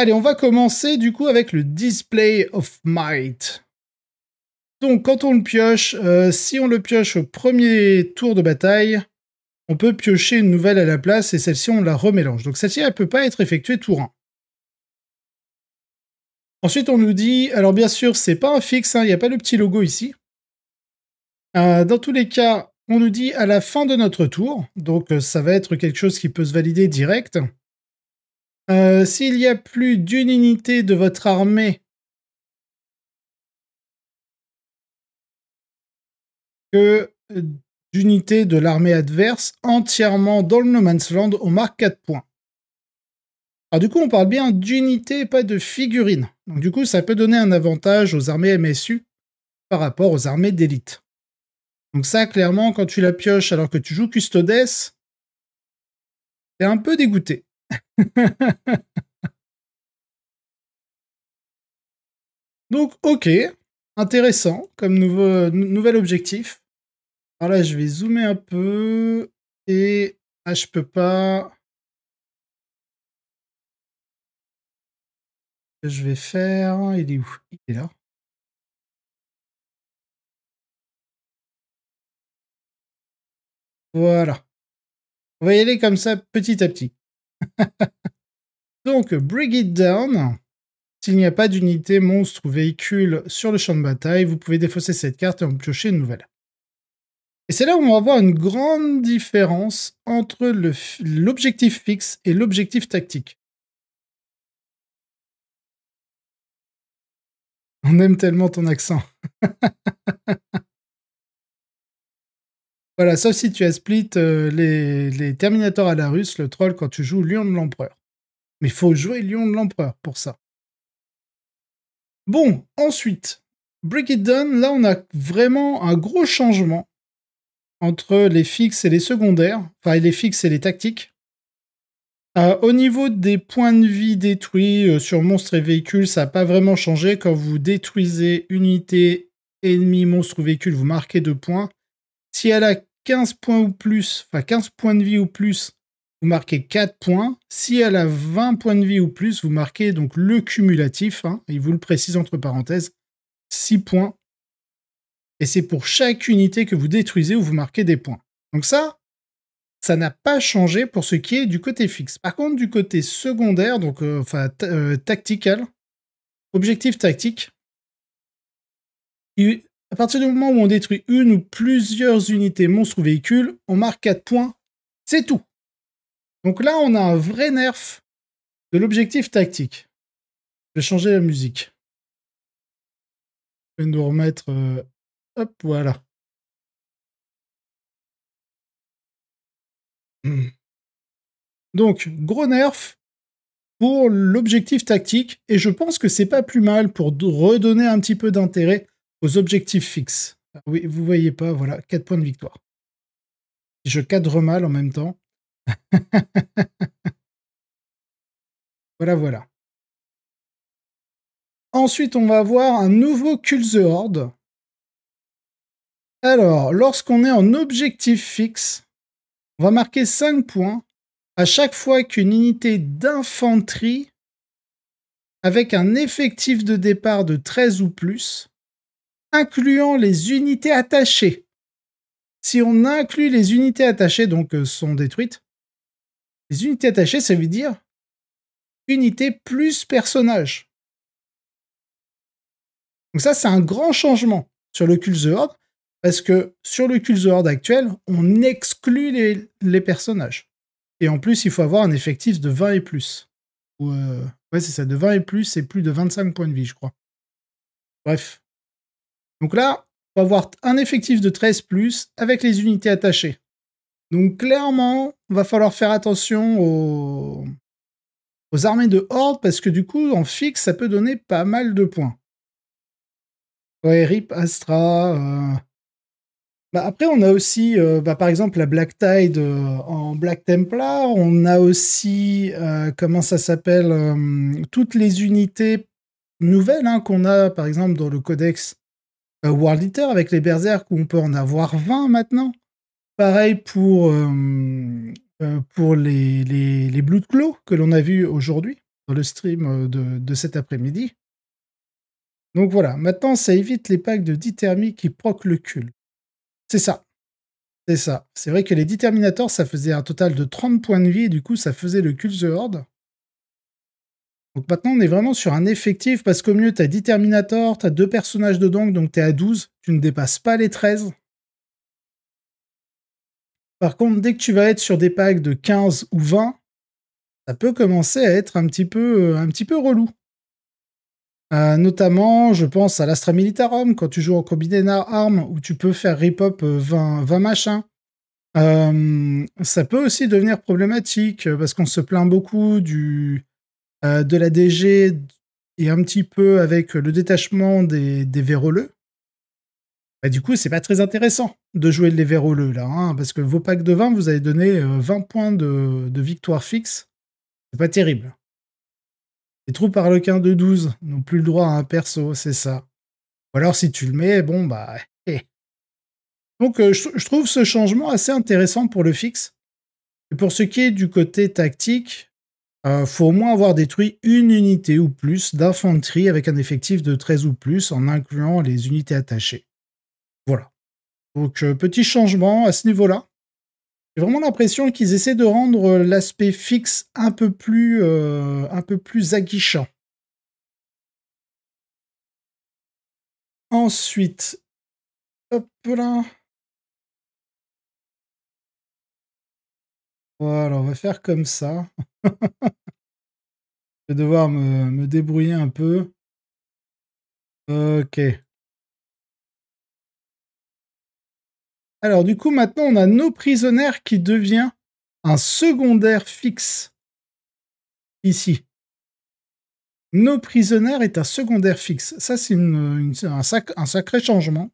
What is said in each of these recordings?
Allez, on va commencer du coup avec le Display of Might. Donc quand on le pioche, si on le pioche au premier tour de bataille, on peut piocher une nouvelle à la place et celle-ci on la remélange. Donc celle-ci elle peut pas être effectuée tour 1. Ensuite on nous dit, alors bien sûr c'est pas un fixe, il n'y a pas le petit logo ici. Dans tous les cas, on nous dit à la fin de notre tour, donc ça va être quelque chose qui peut se valider direct. S'il y a plus d'une unité de votre armée que d'unités de l'armée adverse entièrement dans le No Man's Land, on marque 4 points. Alors du coup, on parle bien d'unités, pas de figurines. Donc du coup, ça peut donner un avantage aux armées MSU par rapport aux armées d'élite. Donc ça, clairement, quand tu la pioches alors que tu joues Custodes, t'es un peu dégoûté. Donc ok, intéressant comme nouvel objectif. Alors là, je vais zoomer un peu et je peux pas. Je vais faire. Il est où? Il est là. Voilà. On va y aller comme ça petit à petit. Donc, Bring It Down. S'il n'y a pas d'unité, monstre ou véhicule sur le champ de bataille, vous pouvez défausser cette carte et en piocher une nouvelle. Et c'est là où on va voir une grande différence entre l'objectif fixe et l'objectif tactique. On aime tellement ton accent. Voilà, sauf si tu as split les Terminators à la russe, le troll, quand tu joues Lion de l'Empereur. Mais il faut jouer Lion de l'Empereur pour ça. Bon, ensuite, Break It Down, là on a vraiment un gros changement entre les fixes et les secondaires, enfin les fixes et les tactiques. Au niveau des points de vie détruits sur monstres et véhicules, ça n'a pas vraiment changé. Quand vous détruisez une unité ennemie, monstre ou véhicule, vous marquez 2 points. Si elle a 15 points ou plus, enfin 15 points de vie ou plus, vous marquez 4 points. Si elle a 20 points de vie ou plus, vous marquez donc le cumulatif, il vous le précise entre parenthèses, 6 points. Et c'est pour chaque unité que vous détruisez où vous marquez des points. Donc ça n'a pas changé pour ce qui est du côté fixe. Par contre, du côté secondaire, donc tactical, objectif tactique, à partir du moment où on détruit une ou plusieurs unités monstres ou véhicules, on marque 4 points, c'est tout. Donc là, on a un vrai nerf de l'objectif tactique. Je vais changer la musique. Je vais nous remettre... hop, voilà. Donc, gros nerf pour l'objectif tactique, et je pense que c'est pas plus mal pour redonner un petit peu d'intérêt aux objectifs fixes. Oui, vous voyez pas, voilà, 4 points de victoire. Je cadre mal en même temps. Voilà, voilà. Ensuite, on va avoir un nouveau Kill the Horde. Alors, lorsqu'on est en objectif fixe, on va marquer 5 points à chaque fois qu'une unité d'infanterie avec un effectif de départ de 13 ou plus, incluant les unités attachées. Si on inclut les unités attachées, donc sont détruites, les unités attachées, ça veut dire unité plus personnage. Donc ça, c'est un grand changement sur le Kill the Horde, parce que sur le Kill the Horde actuel, on exclut les personnages. Et en plus, il faut avoir un effectif de 20 et plus. Ouais, c'est ça, de 20 et plus, et plus de 25 points de vie, je crois. Bref. Donc là, on va avoir un effectif de 13 plus avec les unités attachées. Donc clairement, il va falloir faire attention aux armées de Horde, parce que du coup, en fixe, ça peut donner pas mal de points. Ouais, RIP Astra. Après, on a aussi, par exemple, la Black Tide en Black Templar. On a aussi, comment ça s'appelle, toutes les unités nouvelles qu'on a, par exemple, dans le codex World Eater avec les Berserk, où on peut en avoir 20 maintenant. Pareil pour les Blood Claw que l'on a vu aujourd'hui. dans le stream de cet après-midi. Donc voilà, maintenant ça évite les packs de 10 thermiques qui proc le cul. C'est ça. C'est ça. C'est vrai que les déterminators, ça faisait un total de 30 points de vie, et du coup, ça faisait le Kill the Horde. Donc maintenant, on est vraiment sur un effectif, parce qu'au mieux, t'as 10 Terminators, t'as 2 personnages dedans, donc t'es à 12, tu ne dépasses pas les 13. Par contre, dès que tu vas être sur des packs de 15 ou 20, ça peut commencer à être un petit peu relou. Notamment, je pense à l'Astra Militarum, quand tu joues en combiné armes, où tu peux faire rip-up 20 machins. Ça peut aussi devenir problématique parce qu'on se plaint beaucoup de la DG et un petit peu avec le détachement des véroleux. Bah, du coup, c'est pas très intéressant de jouer les véroleux là, hein, parce que vos packs de 20, vous avez donné 20 points de victoire fixe. C'est pas terrible. Les troupes harlequins de 12 n'ont plus le droit à un perso, c'est ça. Ou alors si tu le mets, bon bah... Donc je trouve ce changement assez intéressant pour le fixe. Et pour ce qui est du côté tactique, faut au moins avoir détruit une unité ou plus d'infanterie avec un effectif de 13 ou plus en incluant les unités attachées. Voilà. Donc petit changement à ce niveau-là. J'ai vraiment l'impression qu'ils essaient de rendre l'aspect fixe un peu plus aguichant. Ensuite, hop là. Voilà, on va faire comme ça. Je vais devoir me débrouiller un peu. Ok. Alors du coup, maintenant, on a nos prisonniers qui devient un secondaire fixe. Ici. Nos prisonniers est un secondaire fixe. Ça, c'est un sacré changement.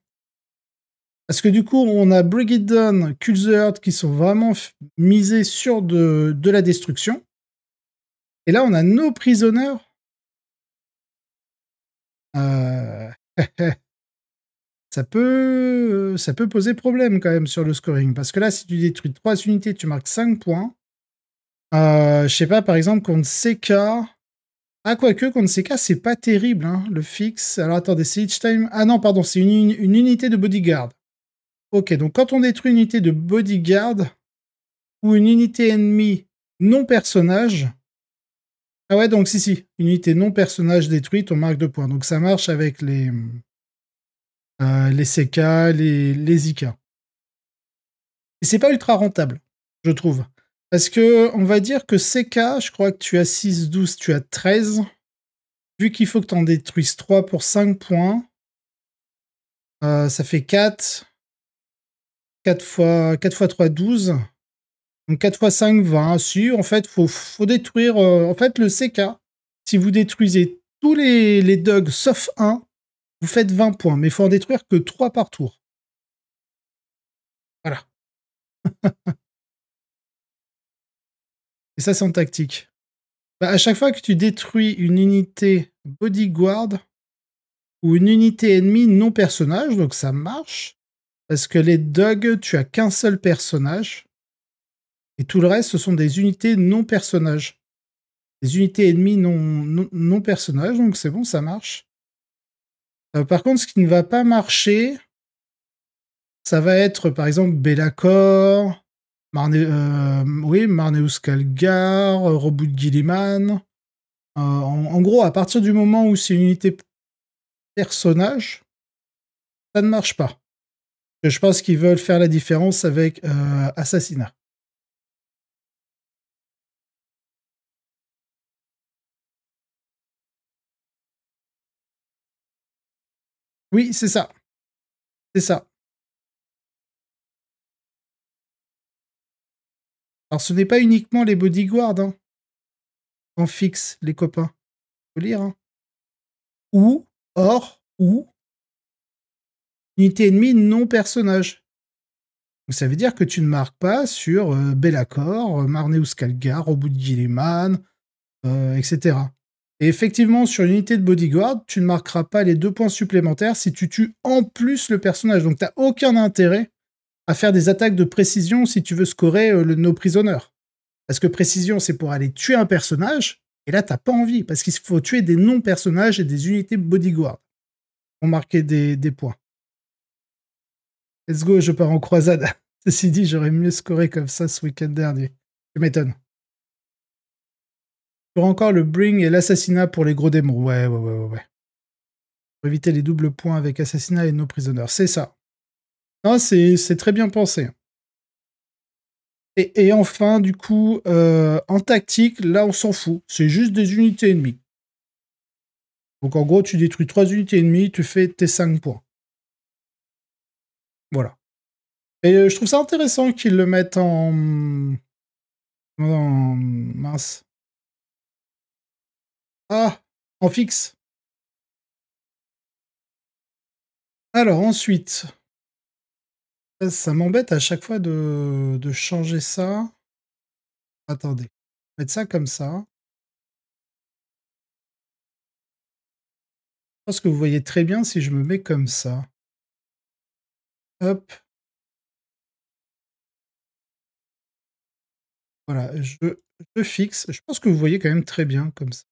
Parce que du coup, on a Brigid Dawn, Kill the Horde qui sont vraiment misés sur de la destruction. Et là, on a nos prisonniers. Ça peut poser problème quand même sur le scoring. Parce que là, si tu détruis 3 unités, tu marques 5 points. Je sais pas, par exemple, contre CK. Ah, quoique, contre CK, c'est pas terrible, hein, le fixe. Alors attendez, c'est each time. Ah non, pardon, c'est une unité de bodyguard. Ok, donc quand on détruit une unité de bodyguard ou une unité ennemie non personnage. Ah ouais, donc si. Une unité non personnage détruite, on marque 2 points. Donc ça marche avec les CK, les IK. Et c'est pas ultra rentable, je trouve. Parce que, on va dire que CK, je crois que tu as 6, 12, tu as 13. Vu qu'il faut que tu en détruises 3 pour 5 points, ça fait 4. 4 fois 3, 12. Donc 4 fois 5, 20. Si, en fait, faut détruire... en fait, le CK, si vous détruisez tous les dogs sauf un, vous faites 20 points. Mais il faut en détruire que 3 par tour. Voilà. Et ça, c'est en tactique. Bah, à chaque fois que tu détruis une unité bodyguard ou une unité ennemie non personnage, donc ça marche, parce que les dogs, tu as qu'un seul personnage, et tout le reste, ce sont des unités non personnages. Des unités ennemies non personnages, donc c'est bon, ça marche. Par contre, ce qui ne va pas marcher, ça va être, par exemple, Be'lakor, Marneus Calgar, Robout Gilliman. En gros, à partir du moment où c'est une unité personnage, ça ne marche pas. Je pense qu'ils veulent faire la différence avec Assassinat. Oui, c'est ça. C'est ça. Alors, ce n'est pas uniquement les bodyguards, hein, en fixe, les copains. Faut lire, hein. Ou, unité ennemie non personnage. Donc, ça veut dire que tu ne marques pas sur Be'lakor, Marneus Calgar, Robout Gilliman, etc. Et effectivement, sur une unité de bodyguard, tu ne marqueras pas les 2 points supplémentaires si tu tues en plus le personnage. Donc, tu n'as aucun intérêt à faire des attaques de précision si tu veux scorer nos prisonneurs. Parce que précision, c'est pour aller tuer un personnage, Et là, t'as pas envie, parce qu'il faut tuer des non-personnages et des unités bodyguard pour marquer des points. Let's go, je pars en croisade. Ceci dit, j'aurais mieux scoré comme ça ce week-end dernier. Je m'étonne. Pour encore le bring et l'assassinat pour les gros démons. Ouais. Pour éviter les doubles points avec assassinat et no prisoners. C'est ça. Non, c'est très bien pensé. Et enfin, du coup, en tactique, là, on s'en fout. C'est juste des unités ennemies. Donc, en gros, tu détruis 3 unités ennemies, tu fais tes 5 points. Voilà. Et je trouve ça intéressant qu'ils le mettent en mince. Ah, en fixe. Alors, ensuite, ça m'embête à chaque fois de changer ça. Attendez. Mettre ça comme ça. Je pense que vous voyez très bien si je me mets comme ça. Hop. Voilà, je fixe. Je pense que vous voyez quand même très bien comme ça.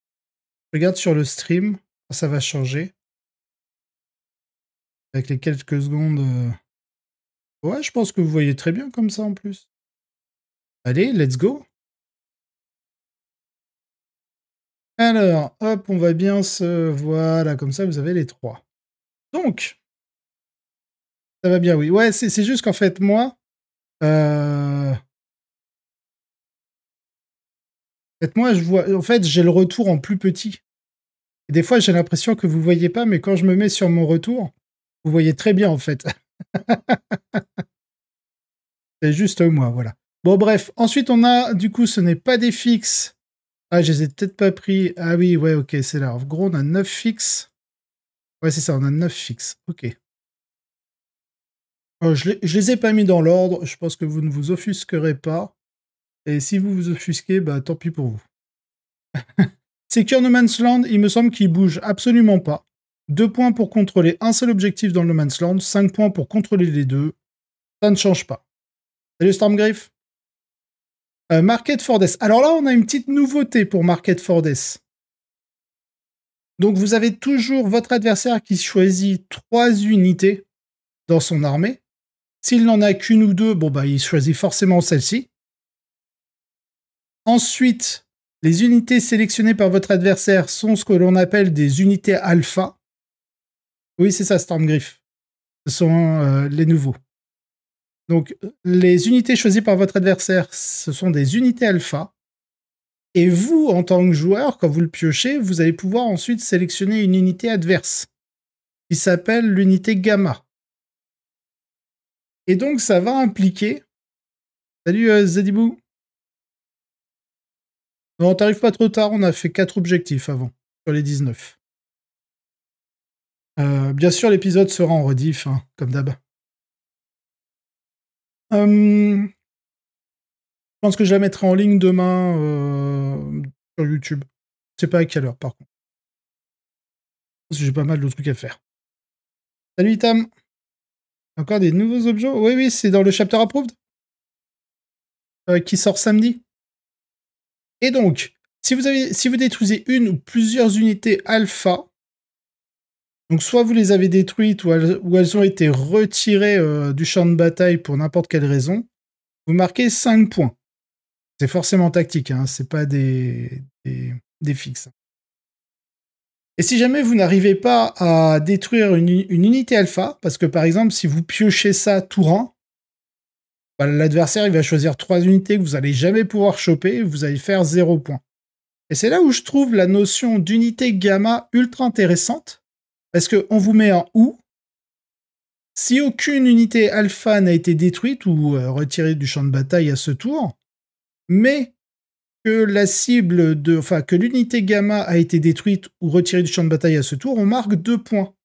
Je regarde sur le stream, ça va changer. Avec les quelques secondes. Ouais, je pense que vous voyez très bien comme ça en plus. Allez, let's go. Alors, hop, on va bien se... Voilà, comme ça, vous avez les 3. Donc, ça va bien, oui. Ouais, c'est juste qu'en fait, moi... En fait, moi, je vois... En fait, j'ai le retour en plus petit. Et des fois, j'ai l'impression que vous voyez pas, mais quand je me mets sur mon retour, vous voyez très bien, en fait. C'est juste moi, voilà. Bon, bref. Ensuite, on a... Du coup, ce n'est pas des fixes. Ah, je les ai peut-être pas pris. Ah oui, ouais, ok, c'est là. En gros, on a 9 fixes. Ouais, c'est ça, on a 9 fixes. Ok. Je les ai pas mis dans l'ordre. Je pense que vous ne vous offusquerez pas. Et si vous vous offusquez, bah tant pis pour vous. Secure No Man's Land, il me semble qu'il bouge absolument pas. 2 points pour contrôler un seul objectif dans le No Man's Land. 5 points pour contrôler les deux. Ça ne change pas. Salut Stormgriff. Market for Death. Alors là, on a une petite nouveauté pour Market for Death. Donc vous avez toujours votre adversaire qui choisit 3 unités dans son armée. S'il n'en a qu'une ou deux, bon bah il choisit forcément celle-ci. Ensuite, les unités sélectionnées par votre adversaire sont ce que l'on appelle des unités alpha. Oui, c'est ça, Stormgriff. Ce sont les nouveaux. Donc, les unités choisies par votre adversaire, ce sont des unités alpha. Et vous, en tant que joueur, quand vous le piochez, vous allez pouvoir ensuite sélectionner une unité adverse, qui s'appelle l'unité gamma. Et donc, ça va impliquer... Salut Zadibou. Non, t'arrives pas trop tard, on a fait 4 objectifs avant, sur les 19. Bien sûr, l'épisode sera en rediff, hein, comme d'hab. Je pense que je la mettrai en ligne demain sur YouTube. Je sais pas à quelle heure, par contre. Parce que j'ai pas mal de trucs à faire. Salut Itam. Encore des nouveaux objets? Oui, c'est dans le chapter approved. Qui sort samedi. Et donc, si vous détruisez une ou plusieurs unités alpha, donc soit vous les avez détruites ou elles ont été retirées du champ de bataille pour n'importe quelle raison, vous marquez 5 points. C'est forcément tactique, hein, c'est pas des fixes. Et si jamais vous n'arrivez pas à détruire une unité alpha, parce que par exemple, si vous piochez ça tout rang, bah, l'adversaire il va choisir 3 unités que vous n'allez jamais pouvoir choper, et vous allez faire 0 points. Et c'est là où je trouve la notion d'unité gamma ultra intéressante, parce qu'on vous met un OU. Si aucune unité alpha n'a été détruite ou retirée du champ de bataille à ce tour, mais que la cible que l'unité gamma a été détruite ou retirée du champ de bataille à ce tour, on marque 2 points.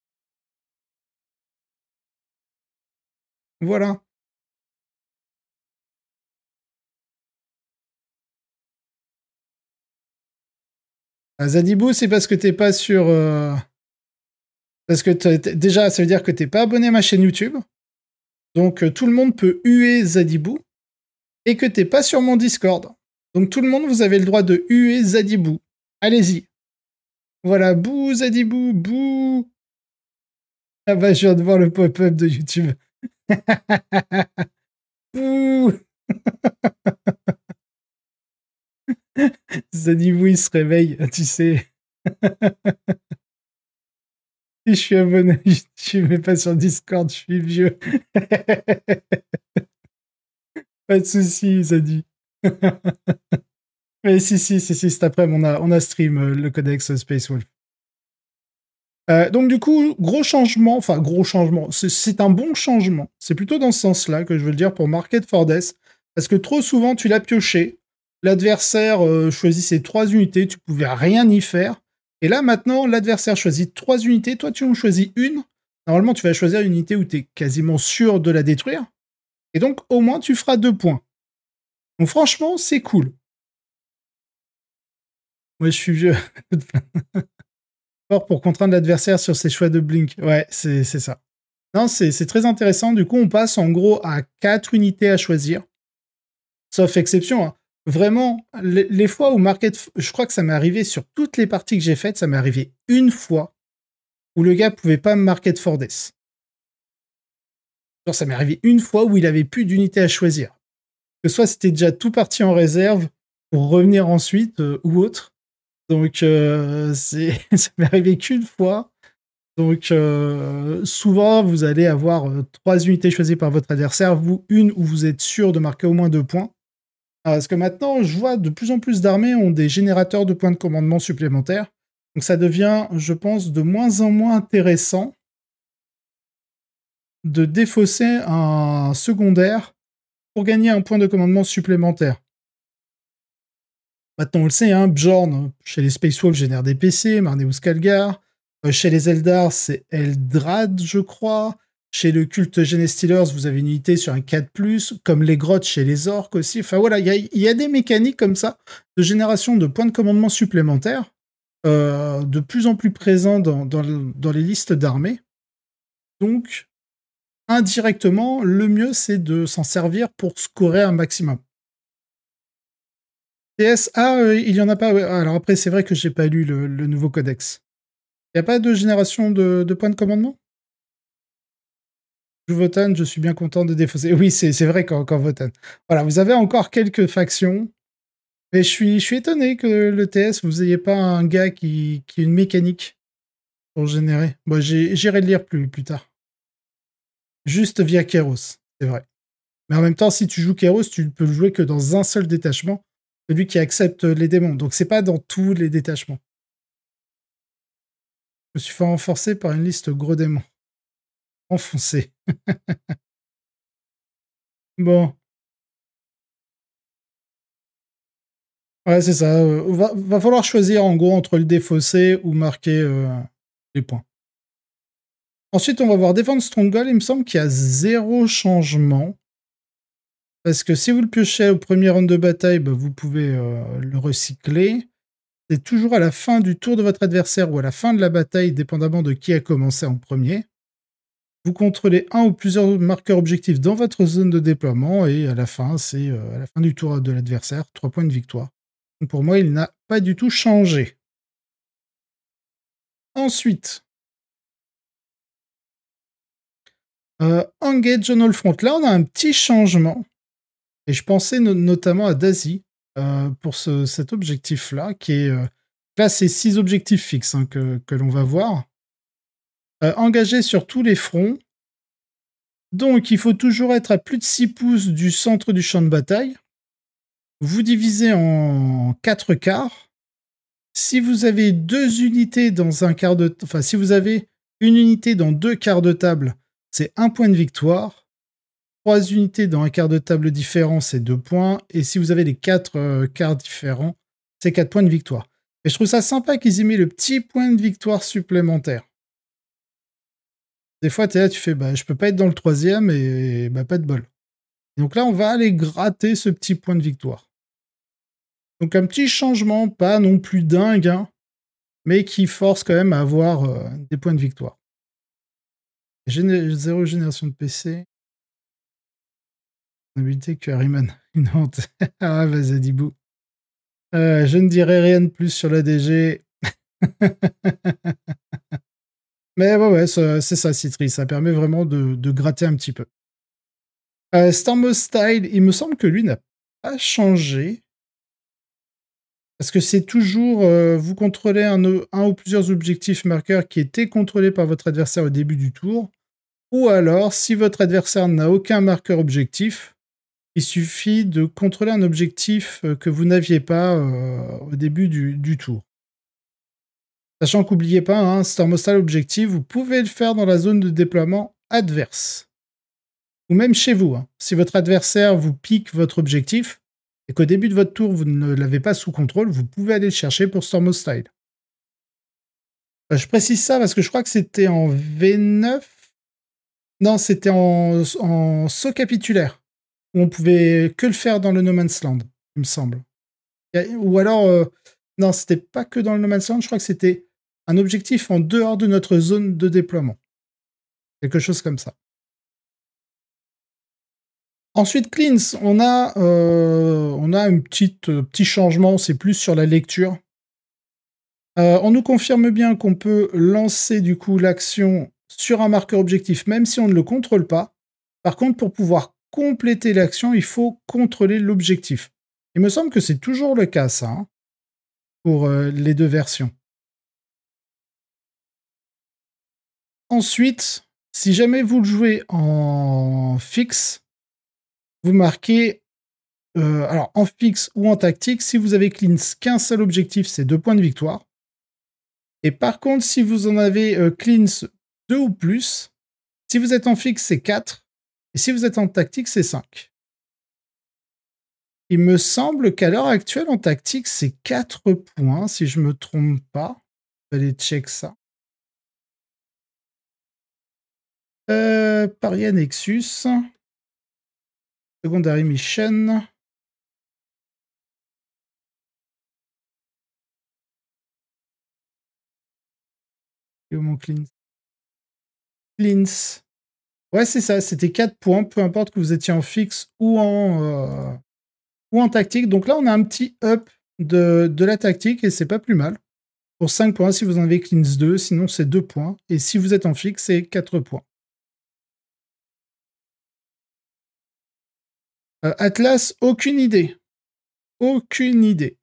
Voilà. Zadibou, c'est parce que t'es pas sur... Parce que déjà, ça veut dire que t'es pas abonné à ma chaîne YouTube. Donc tout le monde peut huer Zadibou. Et que t'es pas sur mon Discord. Donc tout le monde, vous avez le droit de huer Zadibou. Allez-y. Voilà, bouh, Zadibou, bouh. Ah bah, je viens de voir le pop-up de YouTube. Bouh. Zadibou, il se réveille, tu sais. Si je suis abonné, je suis même pas sur Discord, je suis vieux. Pas de soucis, Zadi. Mais si, cet après-midi, on a stream le codex Space Wolf. Donc du coup, gros changement, enfin gros changement, c'est un bon changement. C'est plutôt dans ce sens-là que je veux le dire pour Market for Death, parce que trop souvent tu l'as pioché, l'adversaire choisissait 3 unités, tu pouvais rien y faire, et là maintenant l'adversaire choisit 3 unités, toi tu en choisis une, normalement tu vas choisir une unité où tu es quasiment sûr de la détruire, et donc au moins tu feras 2 points. Donc franchement c'est cool. Moi je suis vieux. Fort pour contraindre l'adversaire sur ses choix de blink. Ouais, c'est ça. Non, c'est très intéressant. Du coup, on passe en gros à 4 unités à choisir. Sauf exception. Hein. Vraiment, les fois où Market... Je crois que ça m'est arrivé sur toutes les parties que j'ai faites, ça m'est arrivé une fois où le gars pouvait pas me Market for Death. Genre, ça m'est arrivé une fois où il avait plus d'unités à choisir. Que soit c'était déjà tout parti en réserve pour revenir ensuite ou autre. Donc, ça m'est arrivé qu'une fois. Donc, souvent, vous allez avoir 3 unités choisies par votre adversaire, vous, une où vous êtes sûr de marquer au moins 2 points. Parce que maintenant, je vois de plus en plus d'armées ont des générateurs de points de commandement supplémentaires. Donc, ça devient, je pense, de moins en moins intéressant de défausser un secondaire pour gagner un point de commandement supplémentaire. Maintenant, on le sait, hein, Bjorn, chez les Space Wolves, génère des PC, Marneus Calgar. Chez les Eldar, c'est Eldrad, je crois. Chez le culte Genestealers, vous avez une unité sur un 4+, comme les grottes chez les orques aussi. Enfin voilà, il y a des mécaniques comme ça, de génération de points de commandement supplémentaires, de plus en plus présents dans les listes d'armées. Donc, indirectement, le mieux, c'est de s'en servir pour scorer un maximum. TSA, il y en a pas. Ouais. Alors après, c'est vrai que j'ai pas lu le nouveau codex. Il n'y a pas de génération de points de commandement? Votan, je suis bien content de défausser. Oui, c'est vrai qu'encore Votan. Voilà, vous avez encore quelques factions. Mais je suis étonné que le TS, vous ayez pas un gars qui a une mécanique pour générer. Bon, j'irai le lire plus tard. Juste via Keros, c'est vrai. Mais en même temps, si tu joues Keros, tu peux le jouer que dans un seul détachement, celui qui accepte les démons. Donc c'est pas dans tous les détachements. Je me suis fait renforcer par une liste gros démons. Enfoncé. Bon. Ouais, c'est ça. Va falloir choisir en gros entre le défausser ou marquer les points. Ensuite, on va voir Defense Stronghold. Il me semble qu'il y a 0 changement. Parce que si vous le piochez au premier round de bataille, bah, vous pouvez le recycler. C'est toujours à la fin du tour de votre adversaire ou à la fin de la bataille, dépendamment de qui a commencé en premier. Vous contrôlez un ou plusieurs marqueurs objectifs dans votre zone de déploiement et à la fin, c'est à la fin du tour de l'adversaire, 3 points de victoire. Donc pour moi, il n'a pas du tout changé. Ensuite, Engage on all front. Là, on a un petit changement. Et je pensais notamment à Daisy pour cet objectif-là, qui est... là, c'est 6 objectifs fixes hein, que l'on va voir. Engagé sur tous les fronts. Donc, il faut toujours être à plus de 6 pouces du centre du champ de bataille. Vous divisez en 4 quarts. Si vous avez 2 unités dans un quart de... Enfin, si vous avez une unité dans 2 quarts de table, c'est 1 point de victoire. 3 unités dans un quart de table différent, c'est 2 points. Et si vous avez les 4 quarts différents, c'est 4 points de victoire. Et je trouve ça sympa qu'ils aient mis le petit point de victoire supplémentaire. Des fois, tu es là, tu fais, bah, je peux pas être dans le 3e et bah, pas de bol. Et donc là, on va aller gratter ce petit point de victoire. Donc un petit changement, pas non plus dingue, hein, mais qui force quand même à avoir des points de victoire. 0 génération de PC. Habilité que Harryman. Une honte. Ah, vas-y, Dibou. Je ne dirai rien de plus sur la DG. Mais ouais, c'est ça, Citri. Ça permet vraiment de gratter un petit peu. Stormos Style, il me semble que lui n'a pas changé. Parce que c'est toujours, vous contrôlez un ou plusieurs objectifs marqueurs qui étaient contrôlés par votre adversaire au début du tour. Ou alors, si votre adversaire n'a aucun marqueur objectif, il suffit de contrôler un objectif que vous n'aviez pas au début du tour. Sachant qu'oubliez pas, hein, Stormostal objectif, vous pouvez le faire dans la zone de déploiement adverse. Ou même chez vous. Hein. Si votre adversaire vous pique votre objectif, et qu'au début de votre tour, vous ne l'avez pas sous contrôle, vous pouvez aller le chercher pour Stormostyle. Je précise ça parce que je crois que c'était en V9. Non, c'était en saut capitulaire. Où on pouvait que le faire dans le No Man's Land, il me semble. Ou alors, non, c'était pas que dans le No Man's Land, je crois que c'était un objectif en dehors de notre zone de déploiement. Quelque chose comme ça. Ensuite, Cleanse, on a un petit changement, c'est plus sur la lecture. On nous confirme bien qu'on peut lancer du coup l'action sur un marqueur objectif, même si on ne le contrôle pas. Par contre, pour pouvoir compléter l'action, il faut contrôler l'objectif. Il me semble que c'est toujours le cas, ça, hein, pour les deux versions. Ensuite, si jamais vous le jouez en fixe, vous marquez, alors en fixe ou en tactique, si vous avez cleanse qu'un seul objectif, c'est 2 points de victoire. Et par contre, si vous en avez cleanse 2 ou plus, si vous êtes en fixe, c'est 4. Et si vous êtes en tactique, c'est 5. Il me semble qu'à l'heure actuelle, en tactique, c'est 4 points, si je ne me trompe pas. Allez, check ça. Paria Nexus. Secondary Mission. Et où mon cleanse? Cleanse. Ouais, c'est ça, c'était 4 points, peu importe que vous étiez en fixe ou en tactique. Donc là, on a un petit up de la tactique et c'est pas plus mal. Pour 5 points, si vous en avez cleanse 2, sinon c'est 2 points. Et si vous êtes en fixe, c'est 4 points. Atlas, aucune idée. Aucune idée.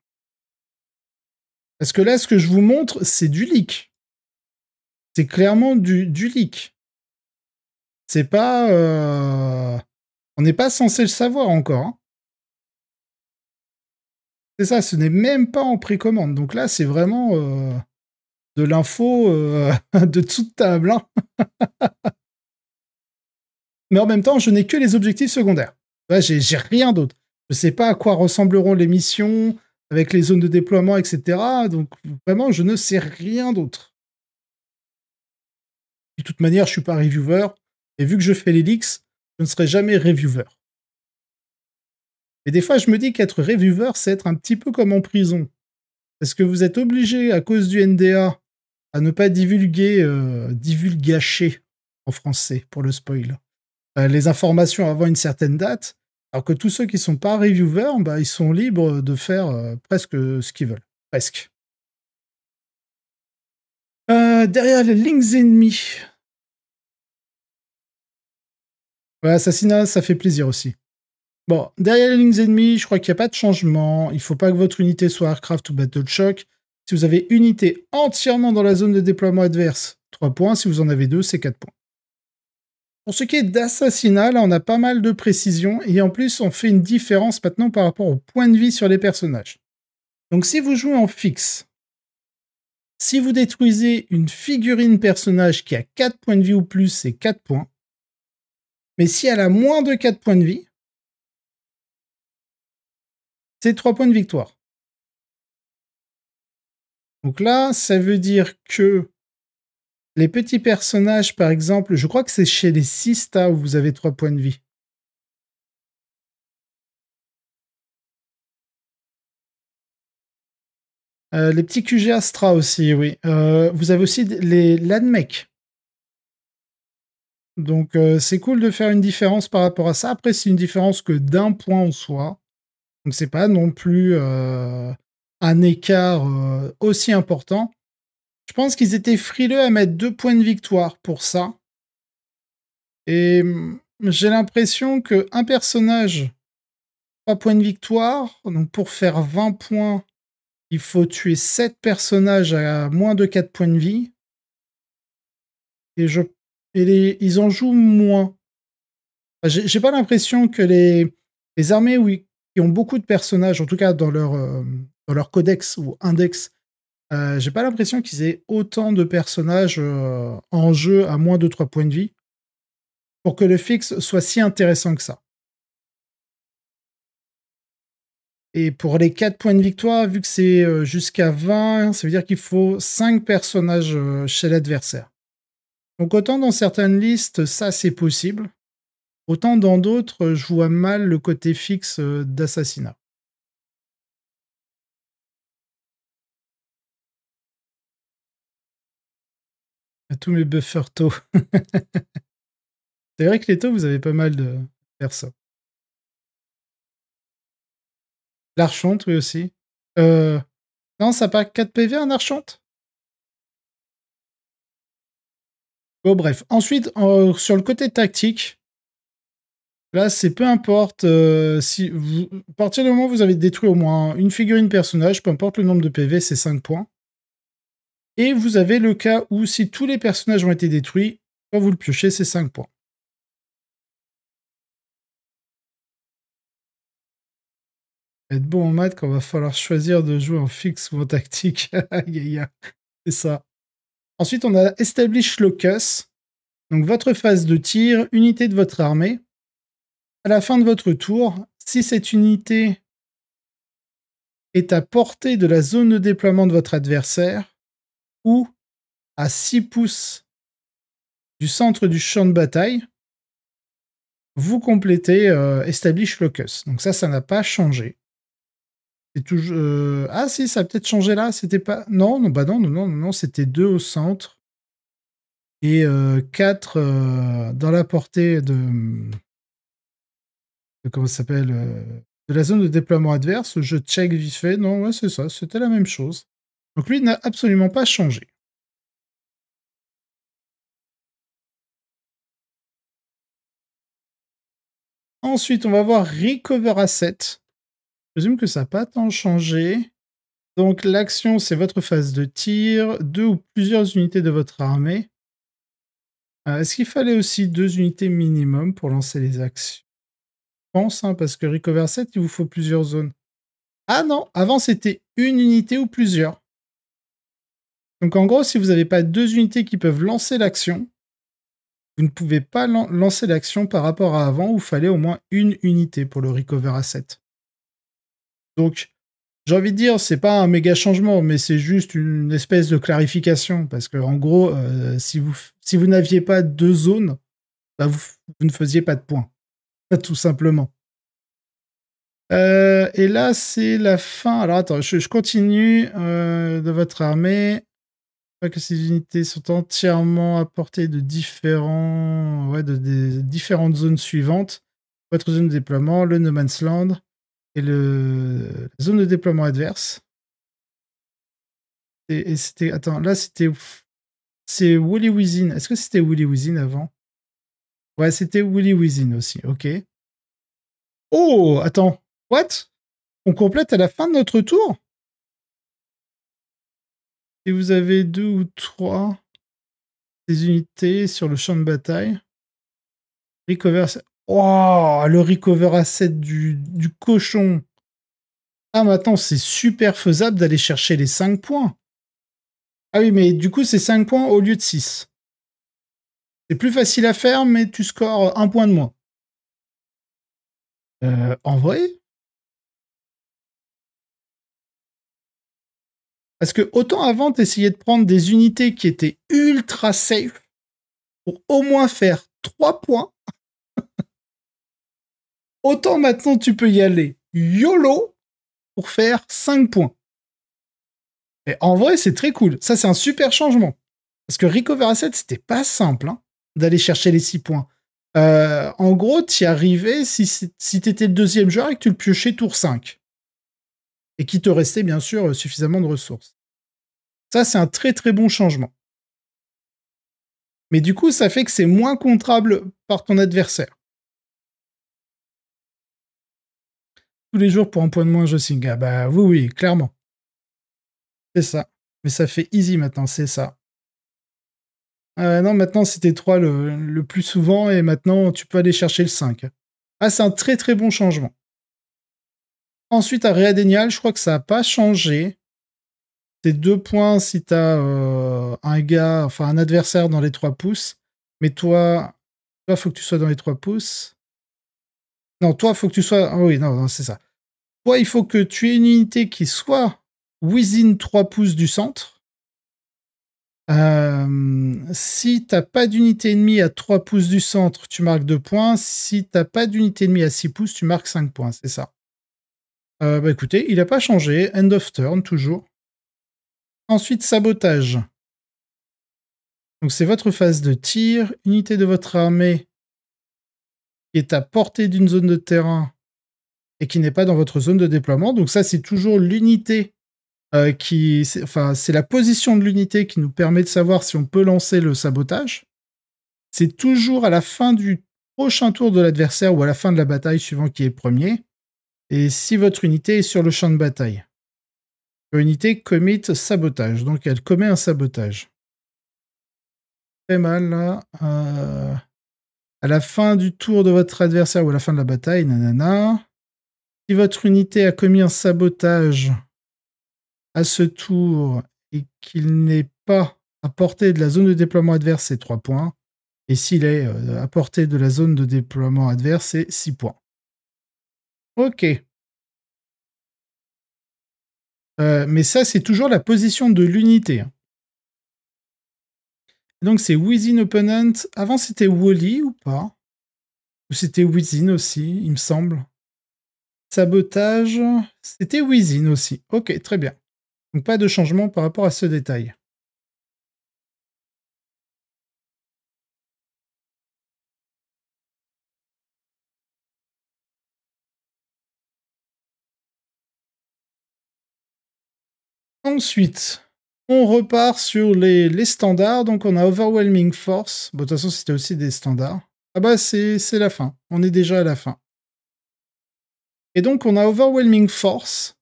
Parce que là, ce que je vous montre, c'est du leak. C'est clairement du leak. C'est pas... On n'est pas censé le savoir encore. Hein. C'est ça, ce n'est même pas en précommande. Donc là, c'est vraiment de l'info de dessous de table. Hein. Mais en même temps, je n'ai que les objectifs secondaires. Ouais, j'ai rien d'autre. Je ne sais pas à quoi ressembleront les missions avec les zones de déploiement, etc. Donc vraiment, je ne sais rien d'autre. De toute manière, je ne suis pas reviewer. Et vu que je fais les leaks, je ne serai jamais reviewer. Et des fois, je me dis qu'être reviewer, c'est être un petit peu comme en prison. Parce que vous êtes obligé, à cause du NDA, à ne pas divulgacher en français pour le spoil. Les informations avant une certaine date, alors que tous ceux qui ne sont pas reviewers, bah, ils sont libres de faire presque ce qu'ils veulent. Presque. Derrière les links ennemis. Ouais, Assassinat, ça fait plaisir aussi. Bon, derrière les lignes ennemies, je crois qu'il n'y a pas de changement. Il ne faut pas que votre unité soit Aircraft ou Battleshock. Si vous avez unité entièrement dans la zone de déploiement adverse, 3 points. Si vous en avez 2, c'est 4 points. Pour ce qui est d'Assassinat, là, on a pas mal de précisions. Et en plus, on fait une différence maintenant par rapport au point de vie sur les personnages. Donc, si vous jouez en fixe, si vous détruisez une figurine personnage qui a 4 points de vie ou plus, c'est 4 points. Mais si elle a moins de 4 points de vie, c'est 3 points de victoire. Donc là, ça veut dire que les petits personnages, par exemple, je crois que c'est chez les Sista où vous avez 3 points de vie. Les petits QG Astra aussi, oui. Vous avez aussi les LANMEC. Donc c'est cool de faire une différence par rapport à ça. Après, c'est une différence que d'un point en soi. Donc c'est pas non plus un écart aussi important. Je pense qu'ils étaient frileux à mettre 2 points de victoire pour ça. Et j'ai l'impression qu'un personnage, 3 points de victoire. Donc pour faire 20 points, il faut tuer 7 personnages à moins de 4 points de vie. Et, ils en jouent moins. Enfin, j'ai pas l'impression que les armées qui ont beaucoup de personnages, en tout cas dans leur codex ou index, j'ai pas l'impression qu'ils aient autant de personnages en jeu à moins de 3 points de vie pour que le fixe soit si intéressant que ça. Et pour les 4 points de victoire, vu que c'est jusqu'à 20, ça veut dire qu'il faut 5 personnages chez l'adversaire. Donc autant dans certaines listes, ça c'est possible. Autant dans d'autres, je vois mal le côté fixe d'assassinat. À tous mes buffers taux. C'est vrai que les taux, vous avez pas mal de persos. L'archonte, oui aussi. Non, ça n'a pas 4 PV un archonte? Bon, bref. Ensuite, sur le côté tactique, là, c'est peu importe si vous, à partir du moment où vous avez détruit au moins une figurine personnage, peu importe le nombre de PV, c'est 5 points. Et vous avez le cas où si tous les personnages ont été détruits, quand vous le piochez, c'est 5 points. Être bon en maths quand va falloir choisir de jouer en fixe ou en tactique. Aïe, aïe, aïe. C'est ça. Ensuite, on a Establish Locus. Donc, votre phase de tir, unité de votre armée. À la fin de votre tour, si cette unité est à portée de la zone de déploiement de votre adversaire ou à 6 pouces du centre du champ de bataille, vous complétez Establish Locus. Donc ça n'a pas changé. C'est toujours. Ah si, ça a peut-être changé là. C'était pas. Non, non, bah non, c'était 2 au centre et 4 dans la portée comment ça s'appelle de la zone de déploiement adverse. Je check vite fait. Non, ouais, c'est ça. C'était la même chose. Donc lui n'a absolument pas changé. Ensuite, on va voir Recover Asset. Je présume que ça n'a pas tant changé. Donc l'action, c'est votre phase de tir, 2 ou plusieurs unités de votre armée. Est-ce qu'il fallait aussi 2 unités minimum pour lancer les actions? Je pense, hein, parce que Recover 7, il vous faut plusieurs zones. Ah non, avant c'était une unité ou plusieurs. Donc en gros, si vous n'avez pas 2 unités qui peuvent lancer l'action, vous ne pouvez pas lancer l'action par rapport à avant, où il fallait au moins une unité pour le Recover Asset. Donc, j'ai envie de dire, c'est pas un méga changement, mais c'est juste une espèce de clarification. Parce que en gros, si vous n'aviez pas 2 zones, bah vous ne faisiez pas de points. Tout simplement. Et là, c'est la fin. Alors attends, je continue de votre armée. Pas que ces unités sont entièrement à portée de des différentes zones suivantes. Votre zone de déploiement, le No Man's Land et la zone de déploiement adverse. Et c'était. Attends, là c'était. C'est Woolly Within. Est-ce que c'était Woolly Within avant? Ouais, c'était Woolly Within aussi, ok. Oh, attends. What? On complète à la fin de notre tour? Si vous avez 2 ou 3 des unités sur le champ de bataille. Recover. Oh, le recover asset du cochon. Ah, maintenant, c'est super faisable d'aller chercher les 5 points. Ah oui, mais du coup, c'est 5 points au lieu de 6. C'est plus facile à faire, mais tu scores 1 point de moins. En vrai? Parce que autant avant, t'essayais de prendre des unités qui étaient ultra safe pour au moins faire 3 points. Autant maintenant, tu peux y aller YOLO pour faire 5 points. Et en vrai, c'est très cool. Ça, c'est un super changement. Parce que Recover Asset, c'était pas simple hein, d'aller chercher les 6 points. En gros, tu y arrivais si t'étais le deuxième joueur et que tu le piochais tour 5. et qu'il te restait bien sûr suffisamment de ressources. Ça, c'est un très très bon changement. Mais du coup, ça fait que c'est moins contrable par ton adversaire. Tous les jours pour un point de moins, je signe. Ah bah oui, oui, clairement. C'est ça. Mais ça fait easy maintenant, c'est ça. Non, maintenant c'était 3 le plus souvent et maintenant tu peux aller chercher le 5. Ah, c'est un très très bon changement. Ensuite, à Réadénial, je crois que ça n'a pas changé. C'est 2 points si tu as un gars, enfin un adversaire dans les 3 pouces. Mais toi, il faut que tu sois dans les 3 pouces. Non, toi, il faut que tu sois. Ah oui, non, non c'est ça. Toi, il faut que tu aies une unité qui soit within 3 pouces du centre. Si t'as pas d'unité ennemie à 3 pouces du centre, tu marques 2 points. Si t'as pas d'unité ennemie à 6 pouces, tu marques 5 points, c'est ça. Bah écoutez, il n'a pas changé. End of turn, toujours. Ensuite, sabotage. Donc c'est votre phase de tir. Unité de votre armée qui est à portée d'une zone de terrain et qui n'est pas dans votre zone de déploiement. Donc ça, c'est toujours l'unité c'est la position de l'unité qui nous permet de savoir si on peut lancer le sabotage. C'est toujours à la fin du prochain tour de l'adversaire ou à la fin de la bataille, suivant qui est premier. Et si votre unité est sur le champ de bataille. L'unité commit sabotage, donc elle commet un sabotage. Très mal là. À la fin du tour de votre adversaire ou à la fin de la bataille, nanana. Si votre unité a commis un sabotage à ce tour et qu'il n'est pas à portée de la zone de déploiement adverse, c'est 3 points. Et s'il est à portée de la zone de déploiement adverse, c'est 6 points. Ok. Mais ça, c'est toujours la position de l'unité. Donc c'est within opponent. Avant, c'était Wally ou pas? Ou c'était within aussi, il me semble. Sabotage, c'était within aussi. Ok, très bien. Donc pas de changement par rapport à ce détail. Ensuite, on repart sur les standards. Donc on a Overwhelming Force. Bon, de toute façon, c'était aussi des standards. Ah bah c'est la fin. On est déjà à la fin. Et donc on a Overwhelming Force.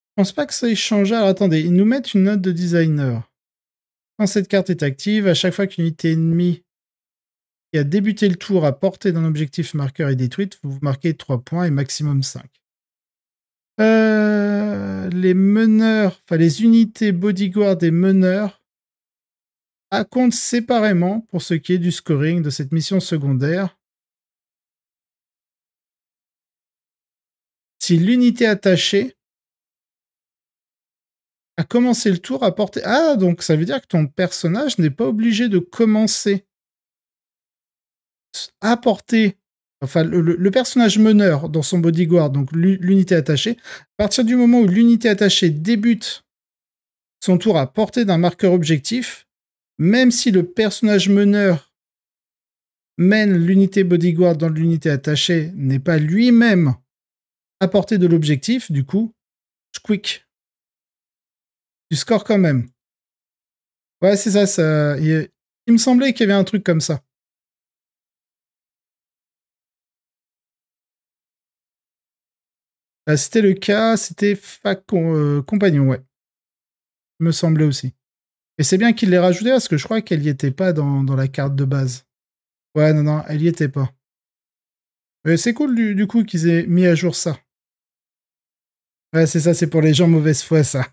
Je pense pas que ça ait changé. Alors attendez, ils nous mettent une note de designer. Quand cette carte est active, à chaque fois qu'une unité ennemie qui a débuté le tour à portée d'un objectif marqueur est détruite, vous marquez 3 points et maximum 5. Les meneurs, enfin les unités bodyguard et meneurs à compte séparément pour ce qui est du scoring de cette mission secondaire. Si l'unité attachée a commencé le tour à portée... Ah, donc ça veut dire que ton personnage n'est pas obligé de commencer à portée... Enfin, le personnage meneur dans son bodyguard, donc l'unité attachée, à partir du moment où l'unité attachée débute son tour à portée d'un marqueur objectif, même si le personnage meneur mène l'unité bodyguard dans l'unité attachée, n'est pas lui-même à portée de l'objectif, du coup, quick. Tu scores quand même. Ouais, c'est ça. Il me semblait qu'il y avait un truc comme ça. C'était le cas, c'était compagnon, ouais. Il me semblait aussi. Et c'est bien qu'il l'ait rajouté parce que je crois qu'elle y était pas dans la carte de base. Ouais, non, non, elle y était pas. C'est cool du coup qu'ils aient mis à jour ça. Ouais, c'est ça, c'est pour les gens mauvaise foi, ça.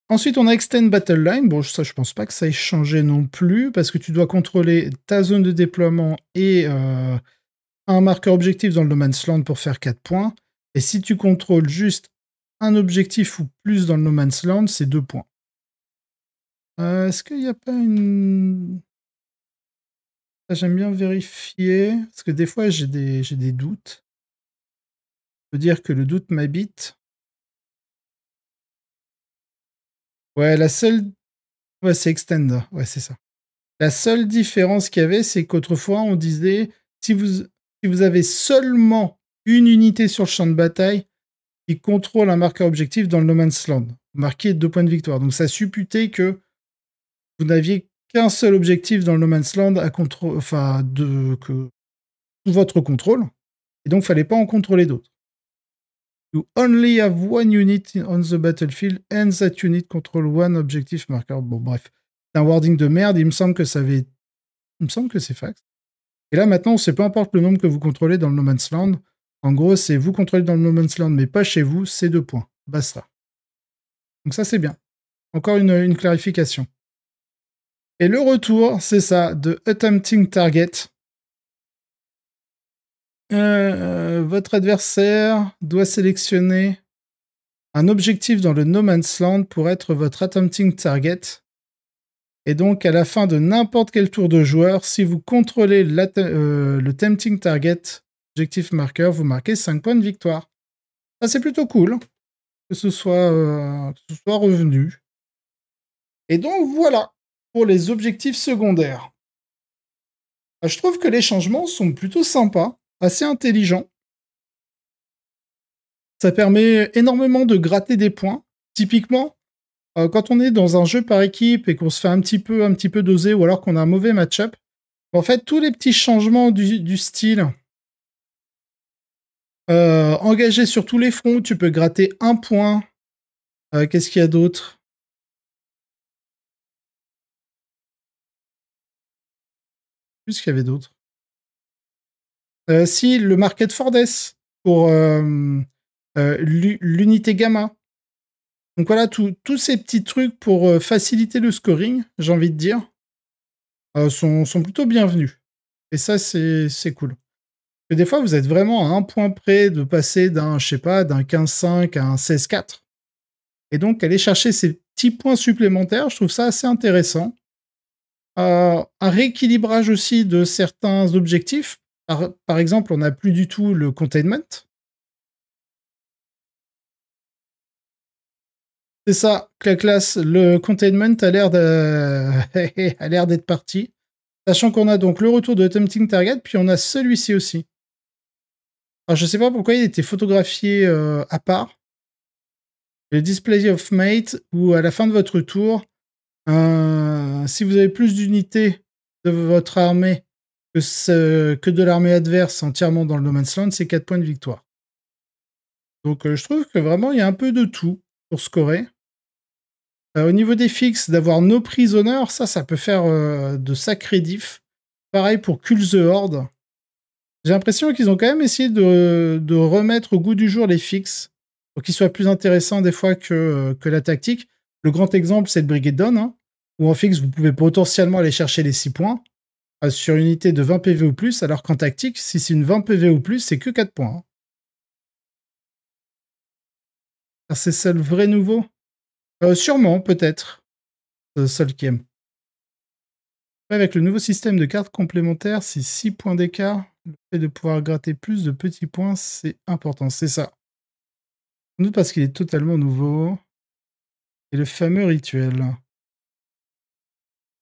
Ensuite, on a Extend Battle Line. Bon, ça, je pense pas que ça ait changé non plus, parce que tu dois contrôler ta zone de déploiement et un marqueur objectif dans le No Man's Land pour faire 4 points. Et si tu contrôles juste un objectif ou plus dans le No Man's Land, c'est 2 points. Est-ce qu'il n'y a pas une... Ça, j'aime bien vérifier, parce que des fois, j'ai des doutes. Je peux dire que le doute m'habite. Ouais, la seule... Ouais, c'est Extend. Ouais, c'est ça. La seule différence qu'il y avait, c'est qu'autrefois, on disait, si vous... si vous avez seulement une unité sur le champ de bataille qui contrôle un marqueur objectif dans le No Man's Land. Vous marquez 2 points de victoire. Donc ça supputait que vous n'aviez qu'un seul objectif dans le No Man's Land à contrôler, enfin, sous votre contrôle. Et donc, il ne fallait pas en contrôler d'autres. You only have one unit on the battlefield and that unit control one objective marker. Bon, bref. C'est un wording de merde. Il me semble que c'est fax. Et là, maintenant, c'est peu importe le nombre que vous contrôlez dans le No Man's Land. En gros, c'est vous contrôlez dans le No Man's Land, mais pas chez vous, c'est 2 points. Basta. Donc ça, c'est bien. Encore une clarification. Et le retour, c'est ça, de Attempting Target. Votre adversaire doit sélectionner un objectif dans le No Man's Land pour être votre Attempting Target. Et donc, à la fin de n'importe quel tour de joueur, si vous contrôlez le Tempting Target Objectif Marker, vous marquez 5 points de victoire. Ça, c'est plutôt cool que ce soit revenu. Et donc, voilà pour les objectifs secondaires. Je trouve que les changements sont plutôt sympas, assez intelligents. Ça permet énormément de gratter des points. Typiquement, quand on est dans un jeu par équipe et qu'on se fait un petit peu doser ou alors qu'on a un mauvais match-up, en fait, tous les petits changements du style engagé sur tous les fronts, tu peux gratter 1 point. Qu'est-ce qu'il y a d'autre? Plus qu'il y avait d'autres. Si, le Market Fordes pour l'unité gamma. Donc voilà, tous ces petits trucs pour faciliter le scoring, j'ai envie de dire, sont plutôt bienvenus. Et ça, c'est cool. Et des fois, vous êtes vraiment à 1 point près de passer d'un 15-5 à un 16-4. Et donc, aller chercher ces petits points supplémentaires, je trouve ça assez intéressant. Un rééquilibrage aussi de certains objectifs. Par exemple, on n'a plus du tout le containment. C'est ça, la classe, le containment a l'air d'être parti. Sachant qu'on a donc le retour de Tempting Target, puis on a celui-ci aussi. Alors, je sais pas pourquoi il était photographié à part. Le Display of Mate, où à la fin de votre tour, si vous avez plus d'unités de votre armée que de l'armée adverse entièrement dans le No Man's Land, c'est 4 points de victoire. Donc je trouve que vraiment il y a un peu de tout pour scorer. Au niveau des fixes, d'avoir No Prisoner, ça peut faire de sacrés diffs. Pareil pour Kill the Horde. J'ai l'impression qu'ils ont quand même essayé de remettre au goût du jour les fixes pour qu'ils soient plus intéressants des fois que la tactique. Le grand exemple, c'est le Brigade Dawn, hein, où en fixe, vous pouvez potentiellement aller chercher les 6 points sur une unité de 20 PV ou plus, alors qu'en tactique, si c'est une 20 PV ou plus, c'est que 4 points. Hein. Ah, c'est ça le vrai nouveau? Sûrement, peut-être. Seul qui aime. Avec le nouveau système de cartes complémentaires, c'est 6 points d'écart. Le fait de pouvoir gratter plus de petits points, c'est important, c'est ça. Sans doute parce qu'il est totalement nouveau. Et le fameux rituel.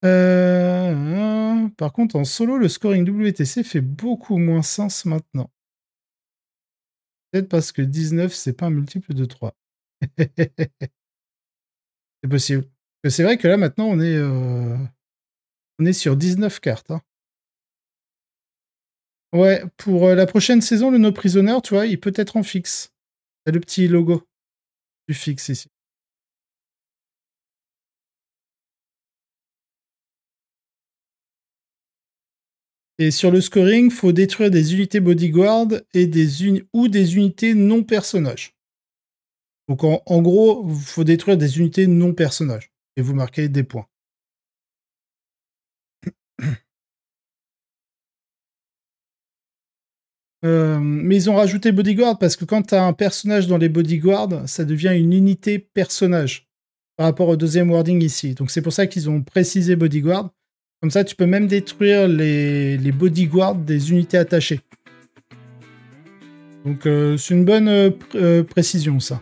Par contre, en solo, le scoring WTC fait beaucoup moins sens maintenant. Peut-être parce que 19, c'est pas un multiple de 3. C'est possible. C'est vrai que là, maintenant, on est sur 19 cartes. Hein. Ouais, pour la prochaine saison, le No Prisoner, tu vois, il peut être en fixe. Il y a le petit logo du fixe ici. Et sur le scoring, il faut détruire des unités bodyguard et ou des unités non personnages. Donc en gros, il faut détruire des unités non personnages. Et vous marquez des points. Mais ils ont rajouté bodyguard parce que quand tu as un personnage dans les bodyguards, ça devient une unité personnage par rapport au deuxième wording ici. Donc c'est pour ça qu'ils ont précisé bodyguard. Comme ça, tu peux même détruire les bodyguards des unités attachées. Donc c'est une bonne précision, ça.